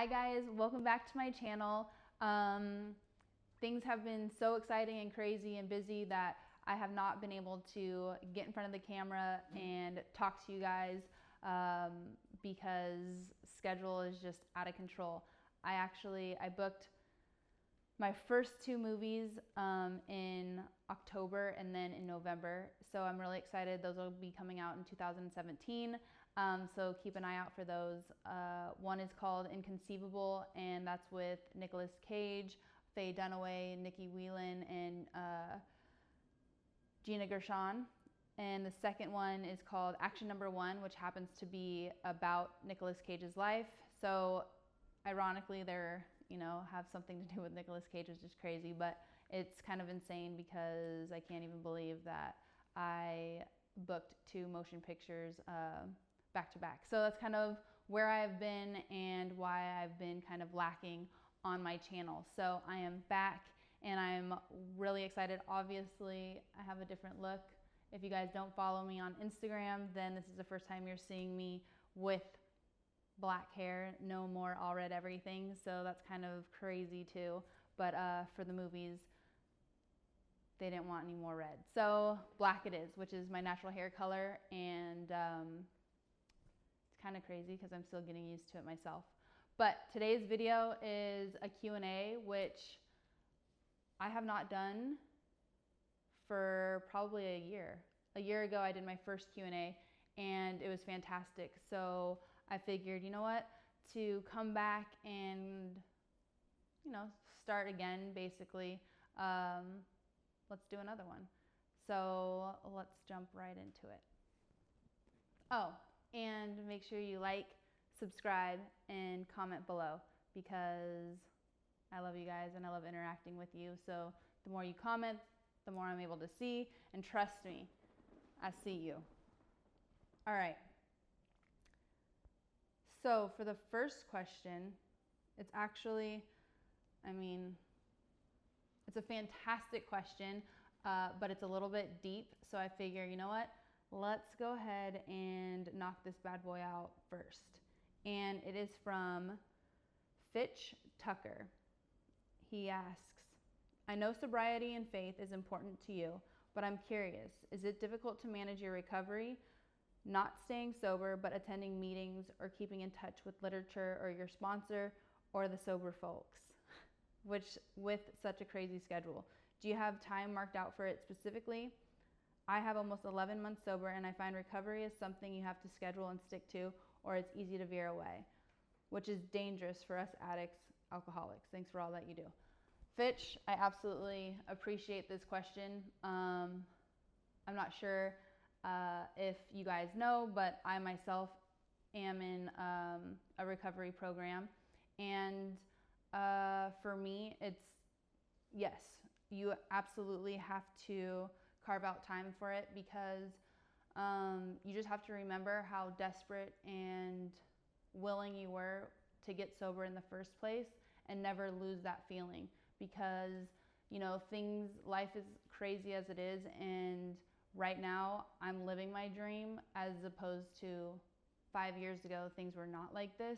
Hi guys, welcome back to my channel. Things have been so exciting and crazy and busy that I have not been able to get in front of the camera and talk to you guys because schedule is just out of control. I booked my first two movies in October and then in November. So I'm really excited. Those will be coming out in 2017. So keep an eye out for those. One is called Inconceivable, and that's with Nicolas Cage, Faye Dunaway, Nikki Whelan, and Gina Gershon. And the second one is called Action Number One, which happens to be about Nicolas Cage's life. So ironically, they're have something to do with Nicolas Cage, which is crazy, but it's kind of insane because I can't even believe that I booked two motion pictures back to back. So that's kind of where I've been and why I've been kind of lacking on my channel. So I am back and I'm really excited. Obviously, I have a different look. If you guys don't follow me on Instagram, then this is the first time you're seeing me with black hair, no more all red everything, so that's kind of crazy too. But for the movies, they didn't want any more red, so black it is, which is my natural hair color. And it's kind of crazy because I'm still getting used to it myself. But today's video is a Q&A, which I have not done for probably a year. A year ago I did my first Q&A and it was fantastic. So I figured, you know what, to come back and, start again, basically, let's do another one. So let's jump right into it. Oh, and make sure you like, subscribe, and comment below because I love you guys and I love interacting with you. So the more you comment, the more I'm able to see, and trust me, I see you. All right. So for the first question, it's actually, it's a fantastic question, but it's a little bit deep. So I figure, you know what? Let's go ahead and knock this bad boy out first. And it is from Fitch Tucker. He asks, I know sobriety and faith is important to you, but I'm curious, is it difficult to manage your recovery? Not staying sober, but attending meetings or keeping in touch with literature or your sponsor or the sober folks, which with such a crazy schedule. Do you have time marked out for it specifically? I have almost 11 months sober and I find recovery is something you have to schedule and stick to, or it's easy to veer away, which is dangerous for us addicts, alcoholics. Thanks for all that you do. Fitch, I absolutely appreciate this question. I'm not sure if you guys know, but I myself am in a recovery program. And for me, it's, yes, you absolutely have to carve out time for it because you just have to remember how desperate and willing you were to get sober in the first place and never lose that feeling because, life is crazy as it is, and right now, I'm living my dream as opposed to 5 years ago, things were not like this.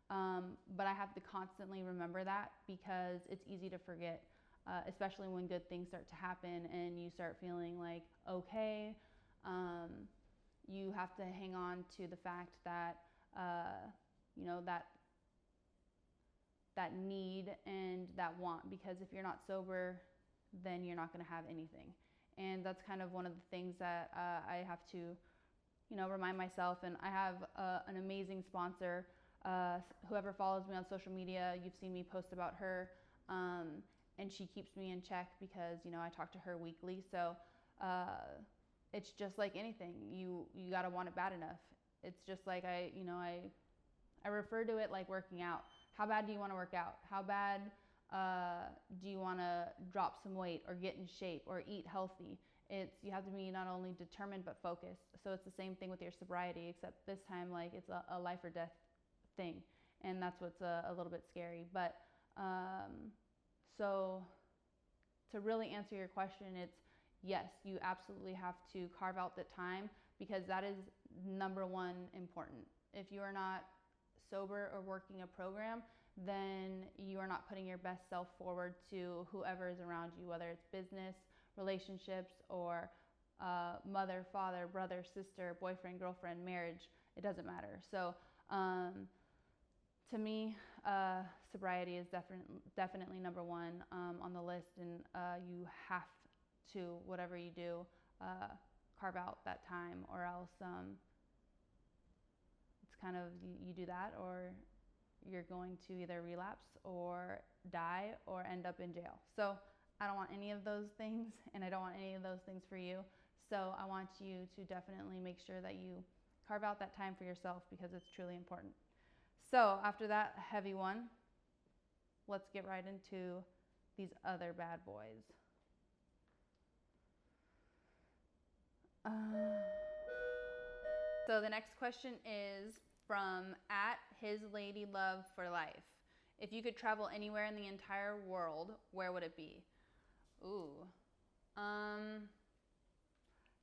But I have to constantly remember that because it's easy to forget, especially when good things start to happen and you start feeling like, okay, you have to hang on to the fact that, that need and that want, because if you're not sober, then you're not going to have anything. And that's kind of one of the things that I have to, remind myself. And I have an amazing sponsor. Whoever follows me on social media, you've seen me post about her. And she keeps me in check because, I talk to her weekly. So it's just like anything. You got to want it bad enough. It's just like I refer to it like working out. How bad do you want to work out? How bad do you want to drop some weight or get in shape or eat healthy? You have to be not only determined but focused. So it's the same thing with your sobriety, except this time like it's a life or death thing, and that's what's a little bit scary. But so to really answer your question, it's yes, you absolutely have to carve out the time because that is number one important. If you are not sober or working a program, then you are not putting your best self forward to whoever is around you, whether it's business, relationships, or mother, father, brother, sister, boyfriend, girlfriend, marriage. It doesn't matter. So to me, sobriety is definitely number one on the list, and you have to, whatever you do, carve out that time, or else it's kind of, you do that, or you're going to either relapse or die or end up in jail. So I don't want any of those things, and I don't want any of those things for you. So I want you to definitely make sure that you carve out that time for yourself, because it's truly important. So after that heavy one, let's get right into these other bad boys. So the next question is from @HisLadyLoveForLife. If you could travel anywhere in the entire world, where would it be? Ooh,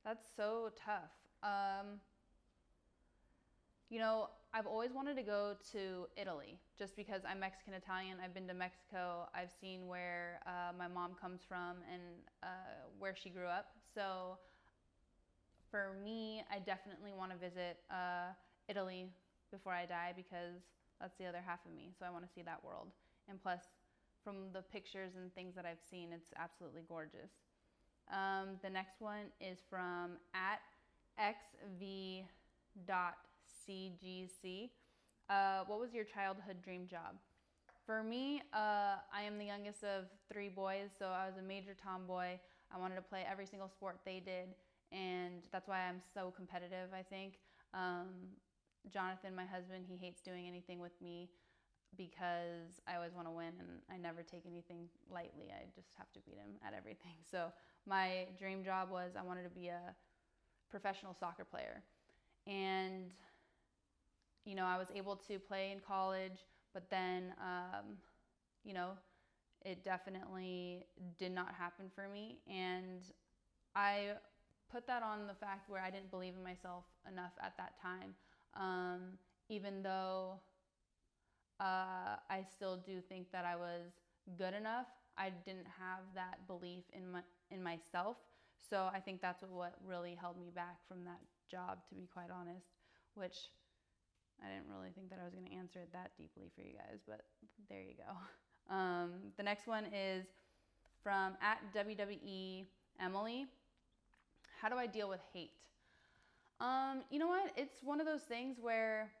that's so tough. You know, I've always wanted to go to Italy, just because I'm Mexican Italian. I've been to Mexico. I've seen where my mom comes from, and where she grew up. So for me, I definitely want to visit Italy before I die, because that's the other half of me. So I want to see that world. And plus, from the pictures and things that I've seen, it's absolutely gorgeous. The next one is from @xv.cgc. What was your childhood dream job? For me, I am the youngest of 3 boys, so I was a major tomboy. I wanted to play every single sport they did, and that's why I'm so competitive, I think. Jonathan, my husband, he hates doing anything with me, because I always want to win, and I never take anything lightly. I just have to beat him at everything. So my dream job was, I wanted to be a professional soccer player. And, you know, I was able to play in college, but then, you know, it definitely did not happen for me. And I put that on the fact where I didn't believe in myself enough at that time. Even though I still do think that I was good enough, I didn't have that belief in myself. So I think that's what really held me back from that job, to be quite honest, which I didn't really think that I was going to answer it that deeply for you guys, but there you go. The next one is from @WWE Emily. How do I deal with hate? You know what? It's one of those things where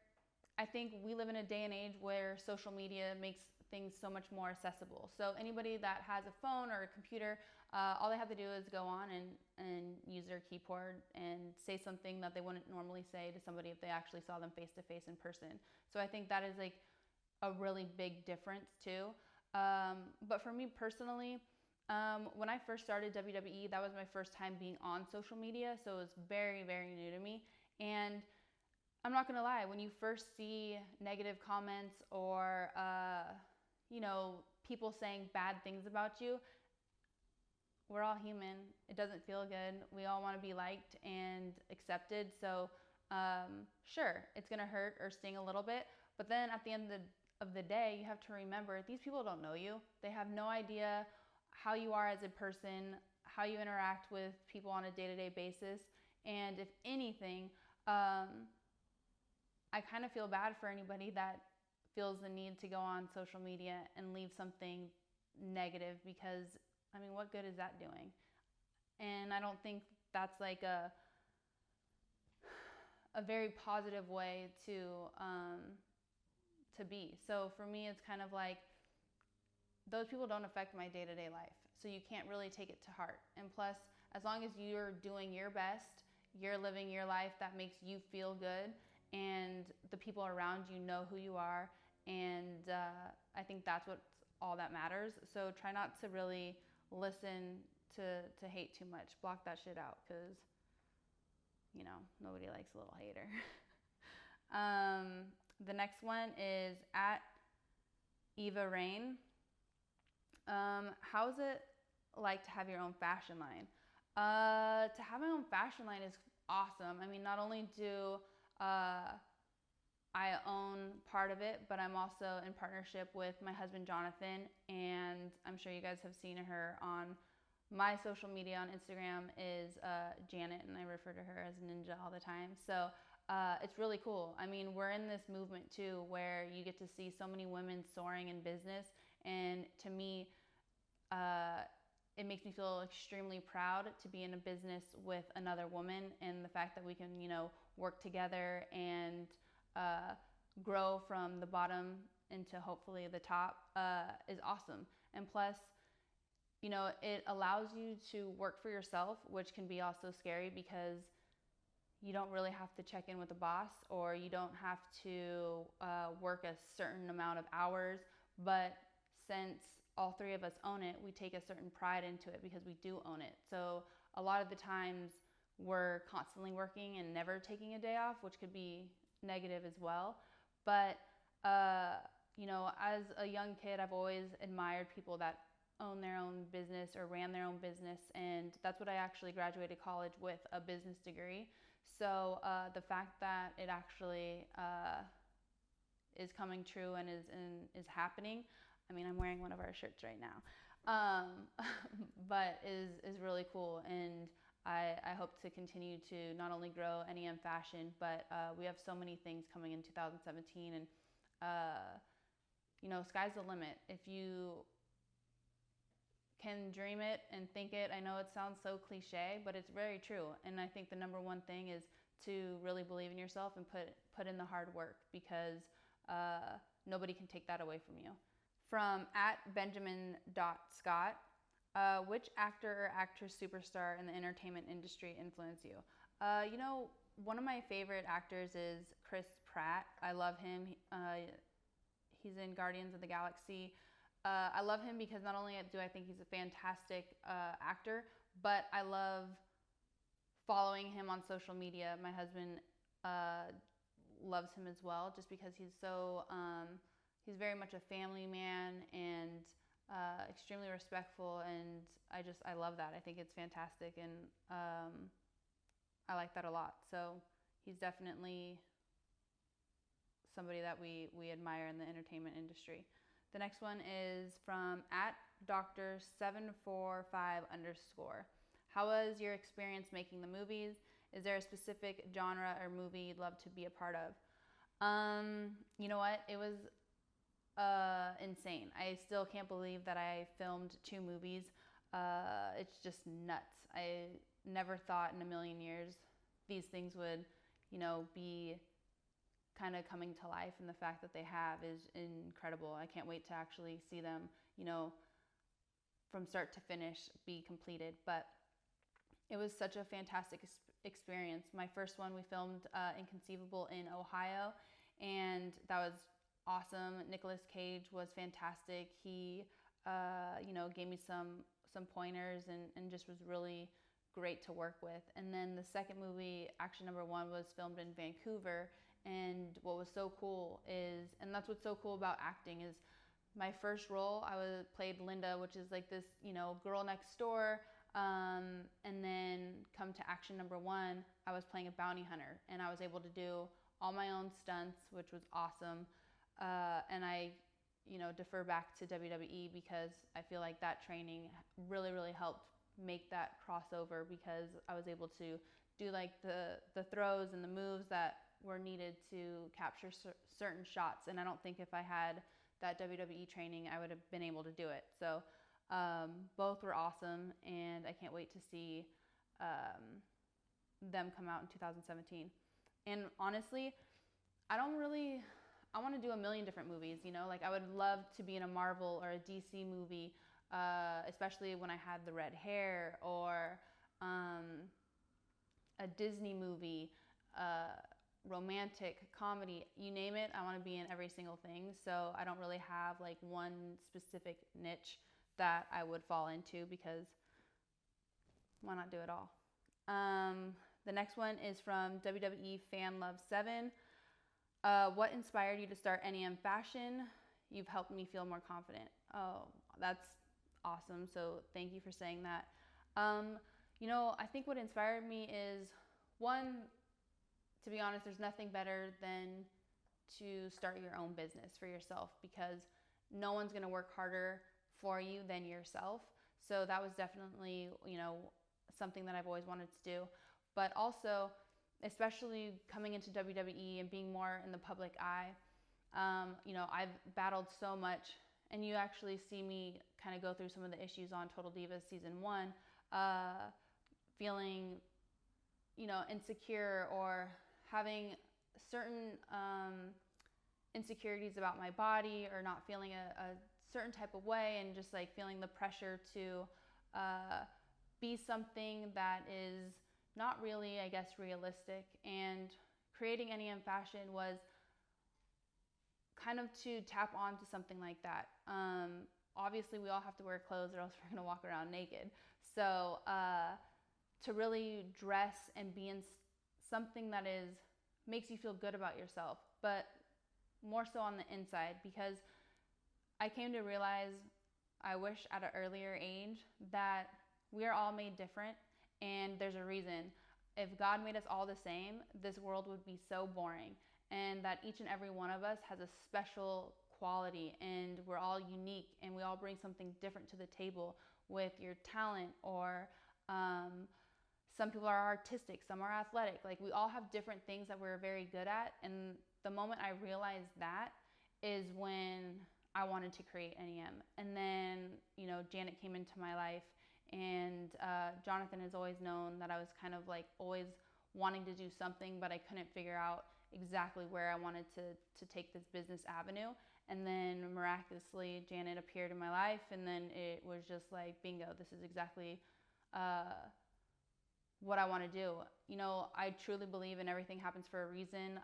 I think we live in a day and age where social media makes things so much more accessible. So anybody that has a phone or a computer, all they have to do is go on and use their keyboard and say something that they wouldn't normally say to somebody if they actually saw them face to face in person. So I think that is like a really big difference too. But for me personally, when I first started WWE, that was my first time being on social media, so it was very, very new to me. And I'm not gonna lie, when you first see negative comments or, you know, people saying bad things about you, we're all human. It doesn't feel good. We all wanna be liked and accepted. So sure, it's gonna hurt or sting a little bit, but then at the end of the day, you have to remember, these people don't know you. They have no idea how you are as a person, how you interact with people on a day-to-day basis. And if anything, I kind of feel bad for anybody that feels the need to go on social media and leave something negative, because, I mean, what good is that doing? And I don't think that's like a very positive way to be. So for me, it's kind of like, those people don't affect my day-to-day life, so you can't really take it to heart. And plus, as long as you're doing your best, you're living your life that makes you feel good, and the people around you know who you are, and I think that's what's all that matters. So try not to really listen to hate too much. Block that shit out, because, you know, nobody likes a little hater. The next one is @Eva Rain. How is it like to have your own fashion line? To have my own fashion line is awesome. I mean, not only do I own part of it, but I'm also in partnership with my husband, Jonathan, and I'm sure you guys have seen her on my social media on Instagram is Janet, and I refer to her as Ninja all the time. So it's really cool. I mean, we're in this movement too where you get to see so many women soaring in business, and to me, it makes me feel extremely proud to be in a business with another woman, and the fact that we can, work together and grow from the bottom into hopefully the top is awesome. And plus, it allows you to work for yourself, which can be also scary because you don't really have to check in with the boss, or you don't have to work a certain amount of hours. But since all three of us own it, we take a certain pride into it because we do own it. So a lot of the times we're constantly working and never taking a day off, which could be negative as well. But as a young kid, I've always admired people that own their own business or ran their own business, and that's what I actually graduated college with, a business degree. So the fact that it actually is coming true and is happening. I mean, I'm wearing one of our shirts right now, but is really cool, and I hope to continue to not only grow NEMFashion, but we have so many things coming in 2017, and sky's the limit. If you can dream it and think it, I know it sounds so cliche, but it's very true. And I think the number one thing is to really believe in yourself and put in the hard work, because nobody can take that away from you. From @benjamin.scott, which actor or actress superstar in the entertainment industry influenced you? One of my favorite actors is Chris Pratt. I love him. He's in Guardians of the Galaxy. I love him because not only do I think he's a fantastic actor, but I love following him on social media. My husband loves him as well, just because he's so he's very much a family man and extremely respectful, and I love that. I think it's fantastic, and I like that a lot. So he's definitely somebody that we admire in the entertainment industry. The next one is from @Dr745_. How was your experience making the movies? Is there a specific genre or movie you'd love to be a part of? You know what? It was insane. I still can't believe that I filmed 2 movies. It's just nuts. I never thought in a million years these things would, be kind of coming to life, and the fact that they have is incredible. I can't wait to actually see them, from start to finish be completed. But it was such a fantastic experience. My first one, we filmed Inconceivable in Ohio, and that was awesome. Nicolas Cage was fantastic. He, gave me some pointers and just was really great to work with. And then the second movie, Action Number 1, was filmed in Vancouver. And what was so cool is, and that's what's so cool about acting, is my first role, I played Linda, which is like this, girl next door. And then come to Action Number 1, I was playing a bounty hunter, and I was able to do all my own stunts, which was awesome. And I, defer back to WWE because I feel like that training really, really helped make that crossover, because I was able to do like the throws and the moves that were needed to capture certain shots. And I don't think if I had that WWE training, I would have been able to do it. So both were awesome, and I can't wait to see them come out in 2017. And honestly, I want to do a million different movies, like I would love to be in a Marvel or a DC movie, especially when I had the red hair, or a Disney movie, romantic, comedy, you name it. I want to be in every single thing. So I don't really have like one specific niche that I would fall into, because why not do it all? The next one is from WWE Fan Love 7. What inspired you to start NEMFashion? You've helped me feel more confident. Oh, that's awesome. So thank you for saying that. I think what inspired me is, one, to be honest, there's nothing better than to start your own business for yourself, because no one's going to work harder for you than yourself. So that was definitely, you know, something that I've always wanted to do. But also, especially coming into WWE and being more in the public eye, you know, I've battled so much, and you actually see me kind of go through some of the issues on Total Divas season 1, feeling, you know, insecure or having certain insecurities about my body, or not feeling a certain type of way, and just like feeling the pressure to be something that is not really, I guess, realistic. And creating NEMFashion was kind of to tap onto something like that. Obviously, we all have to wear clothes, or else we're gonna walk around naked. So to really dress and be in something that makes you feel good about yourself, but more so on the inside, because I came to realize, I wish at an earlier age, that we are all made different, and there's a reason. If God made us all the same, this world would be so boring, and that each and every one of us has a special quality, and we're all unique, and we all bring something different to the table with your talent, or some people are artistic, some are athletic. Like, we all have different things that we're very good at, and the moment I realized that is when I wanted to create NEM. And then, you know, Janet came into my life, and Jonathan has always known that I was kind of like always wanting to do something, but I couldn't figure out exactly where I wanted to take this business avenue. And then miraculously, Janet appeared in my life, and then it was just like, bingo, this is exactly what I want to do. You know, I truly believe in everything happens for a reason.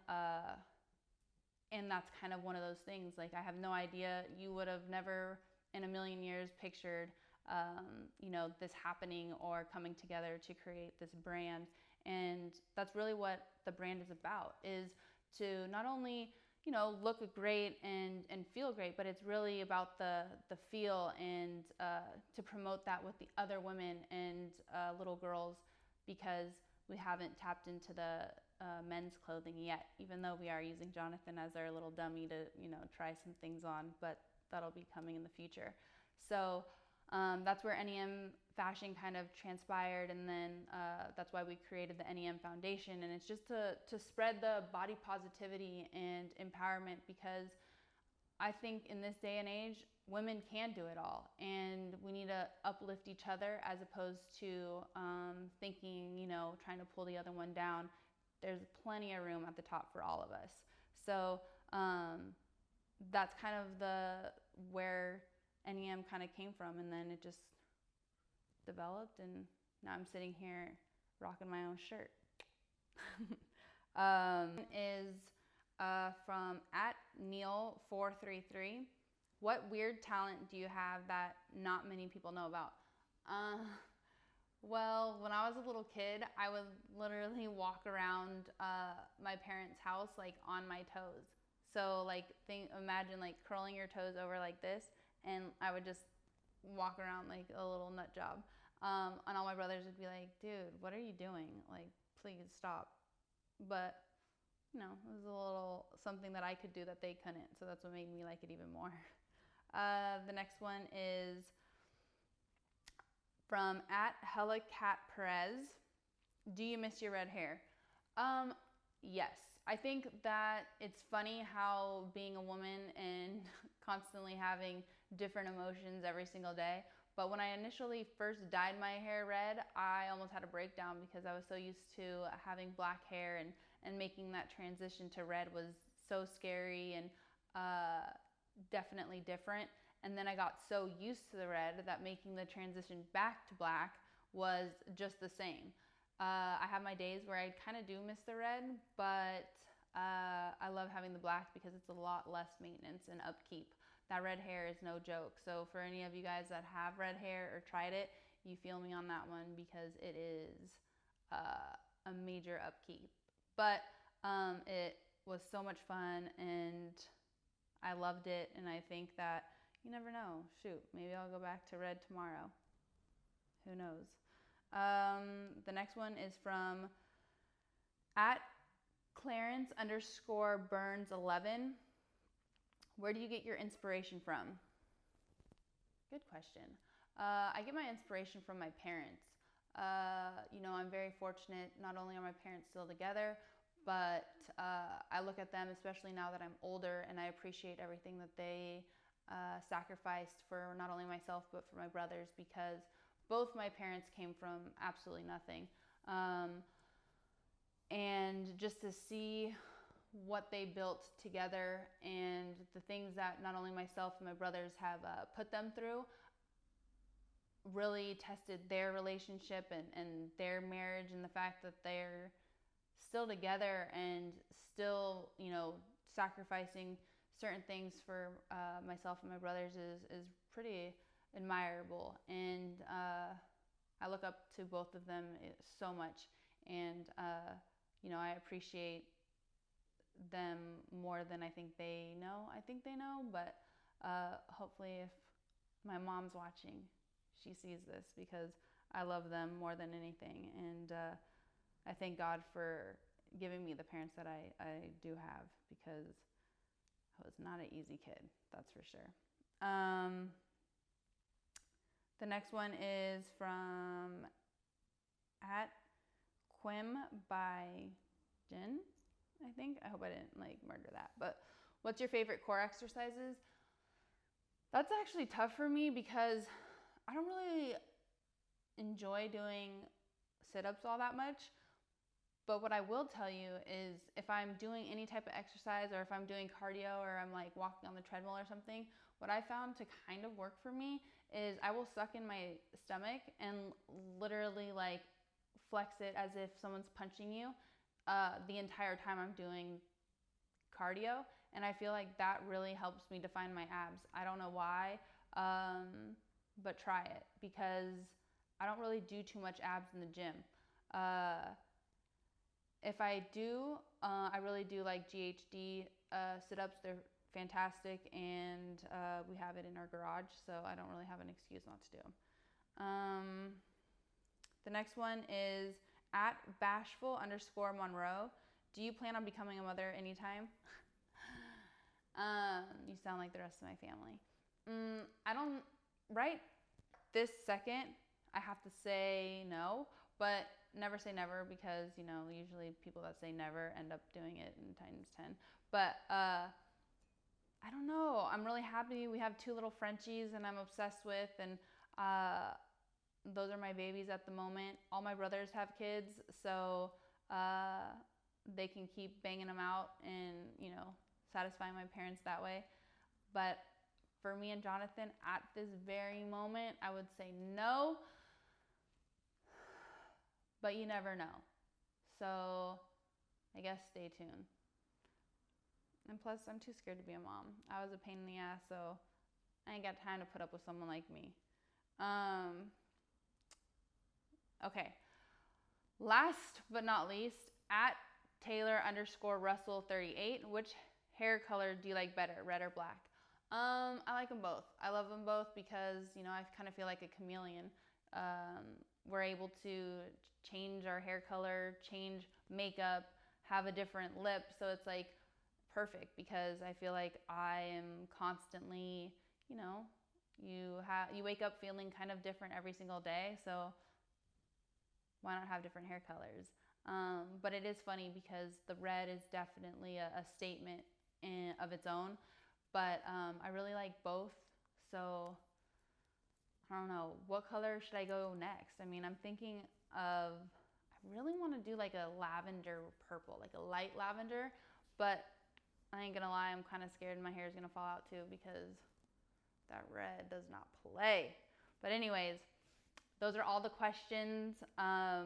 And that's kind of one of those things. Like, I have no idea. You would have never in a million years pictured, you know, this happening or coming together to create this brand. And that's really what the brand is about, is to not only, you know, look great and feel great, but it's really about the feel, and to promote that with the other women and little girls, because we haven't tapped into the men's clothing yet, even though we are using Jonathan as our little dummy to, you know, try some things on, but that'll be coming in the future. So that's where NEMFashion kind of transpired, and then that's why we created the NEM Foundation, and it's just to spread the body positivity and empowerment, because I think in this day and age, women can do it all, and we need to uplift each other, as opposed to thinking, you know, trying to pull the other one down. There's plenty of room at the top for all of us. So that's kind of where NEM kind of came from, and then it just developed, and now I'm sitting here rocking my own shirt. Is from @Neil433. What weird talent do you have that not many people know about? Well, when I was a little kid, I would literally walk around my parents' house like on my toes. So like, imagine like curling your toes over like this, and I would just walk around like a little nut job. And all my brothers would be like, dude, what are you doing? Like, please stop. But, you know, it was a little something that I could do that they couldn't. So that's what made me like it even more. The next one is from @HellaCatPerez. Do you miss your red hair? Yes. I think that it's funny how being a woman and constantly having different emotions every single day. But when I initially first dyed my hair red, I almost had a breakdown, because I was so used to having black hair, and making that transition to red was so scary and definitely different. And then I got so used to the red that making the transition back to black was just the same. I have my days where I kind of do miss the red, but I love having the black because it's a lot less maintenance and upkeep. That red hair is no joke. So for any of you guys that have red hair or tried it, you feel me on that one, because it is a major upkeep. But it was so much fun, and I loved it, and I think that you never know. Shoot, maybe I'll go back to red tomorrow. Who knows? The next one is from Clarence underscore Burns 11. Where do you get your inspiration from? Good question. I get my inspiration from my parents. You know, I'm very fortunate. Not only are my parents still together, but I look at them, especially now that I'm older, and I appreciate everything that they sacrificed for not only myself, but for my brothers, because both my parents came from absolutely nothing. And just to see what they built together and the things that not only myself and my brothers have put them through really tested their relationship and their marriage, and the fact that they're still together and still, you know, sacrificing certain things for myself and my brothers is pretty admirable. And I look up to both of them so much, and you know, I appreciate them more than I think they know. I think they know, but hopefully if my mom's watching, she sees this, because I love them more than anything. And I thank God for giving me the parents that I do have, because I was not an easy kid, that's for sure. The next one is from @Quim by Jen, I think. I hope I didn't like murder that. But what's your favorite core exercises? That's actually tough for me, because I don't really enjoy doing sit-ups all that much. But what I will tell you is, if I'm doing any type of exercise, or if I'm doing cardio, or I'm like walking on the treadmill or something, what I found to kind of work for me is I will suck in my stomach and literally like flex it as if someone's punching you the entire time I'm doing cardio. And I feel like that really helps me define my abs. I don't know why, but try it, because I don't really do too much abs in the gym. If I do, I really do like GHD sit-ups. They're fantastic, and we have it in our garage, so I don't really have an excuse not to do them. The next one is @Bashful_Monroe. Do you plan on becoming a mother anytime? You sound like the rest of my family. I don't, right this second, I have to say no, but never say never, because, you know, usually people that say never end up doing it in times 10. But I don't know. I'm really happy. We have 2 little Frenchies, and I'm obsessed with, and those are my babies at the moment. All my brothers have kids, so they can keep banging them out and, you know, satisfying my parents that way. But for me and Jonathan, at this very moment, I would say no, but you never know. So I guess stay tuned. And plus, I'm too scared to be a mom. I was a pain in the ass, so I ain't got time to put up with someone like me. Okay. Last but not least, @Taylor_Russell38. Which hair color do you like better, red or black? I like them both. I love them both, because, you know, I kind of feel like a chameleon. We're able to change our hair color, change makeup, have a different lip, so it's like perfect, because I feel like I am constantly, you know, you wake up feeling kind of different every single day, so why not have different hair colors? But it is funny, because the red is definitely a statement of its own, but I really like both, so I don't know, what color should I go next? I mean, I'm thinking of, I really want to do like a lavender purple, like a light lavender, but I ain't gonna lie, I'm kind of scared my hair is gonna fall out too, because that red does not play. But anyways, those are all the questions. I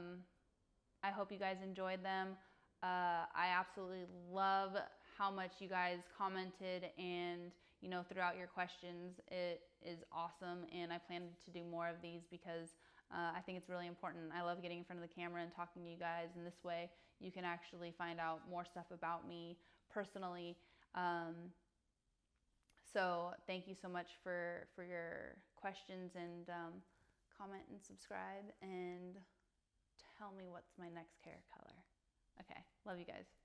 hope you guys enjoyed them. I absolutely love how much you guys commented and, you know, throughout your questions. It is awesome, and I plan to do more of these, because I think it's really important. I love getting in front of the camera and talking to you guys, and this way you can actually find out more stuff about me personally. So thank you so much for your questions, and comment and subscribe, and tell me what's my next hair color. Okay, love you guys.